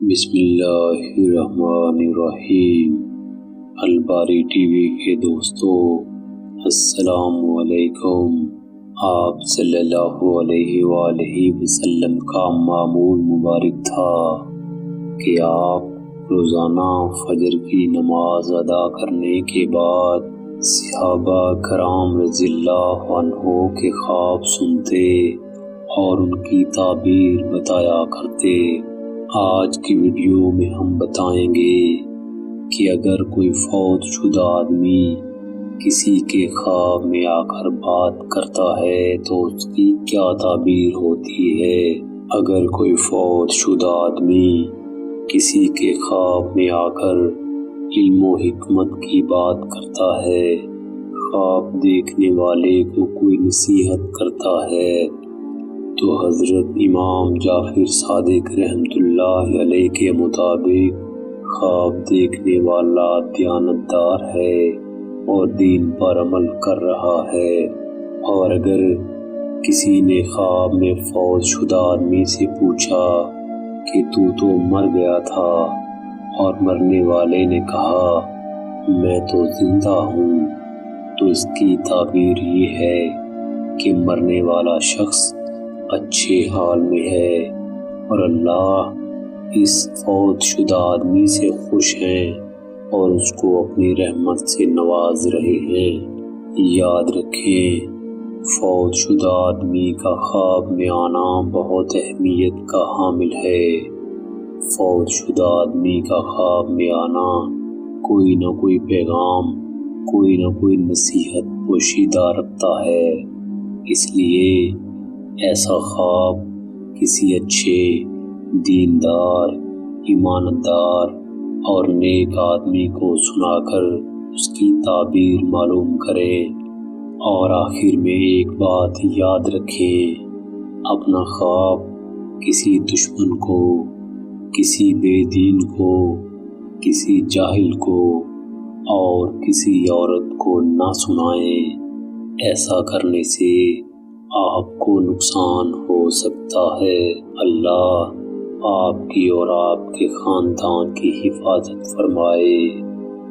بسم اللہ الرحمن الرحیم۔ الباری ٹی وی کے دوستو السلام علیکم۔ آپ صلی اللہ علیہ وآلہ وسلم کا معمول مبارک تھا کہ آپ روزانہ فجر کی نماز ادا کرنے کے بعد صحابہ کرام رضی اللہ عنہ کے خواب سنتے اور ان کی تعبیر بتایا کرتے۔ آج کی ویڈیو میں ہم بتائیں گے کہ اگر کوئی فوت شدہ آدمی کسی کے خواب میں آ کر بات کرتا ہے تو اس کی کیا تعبیر ہوتی ہے۔ اگر کوئی فوت شدہ آدمی کسی کے خواب میں آ کر علم و حکمت کی بات کرتا ہے، خواب دیکھنے والے کو کوئی نصیحت کرتا ہے، تو حضرت امام جعفر صادق رحمۃ اللہ علیہ کے مطابق خواب دیکھنے والا دیانتدار ہے اور دین پر عمل کر رہا ہے۔ اور اگر کسی نے خواب میں فوت شدہ آدمی سے پوچھا کہ تو مر گیا تھا، اور مرنے والے نے کہا میں تو زندہ ہوں، تو اس کی تعبیر یہ ہے کہ مرنے والا شخص اچھے حال میں ہے اور اللہ اس فوت شدہ آدمی سے خوش ہیں اور اس کو اپنی رحمت سے نواز رہے ہیں۔ یاد رکھیں، فوت شدہ آدمی کا خواب میں آنا بہت اہمیت کا حامل ہے۔ فوت شدہ آدمی کا خواب میں آنا کوئی نہ کوئی پیغام، کوئی نہ کوئی نصیحت پوشیدہ رکھتا ہے، اس لیے ایسا خواب کسی اچھے دیندار، ایماندار اور نیک آدمی کو سنا کر اس کی تعبیر معلوم کریں۔ اور آخر میں ایک بات یاد رکھیں، اپنا خواب کسی دشمن کو، کسی بے دین کو، کسی جاہل کو اور کسی عورت کو نہ سنائیں۔ ایسا کرنے سے آپ کو نقصان ہو سکتا ہے۔ اللہ آپ کی اور آپ کے خاندان کی حفاظت فرمائے۔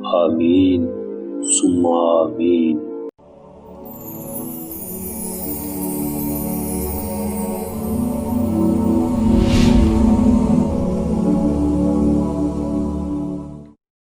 آمین ثم آمین۔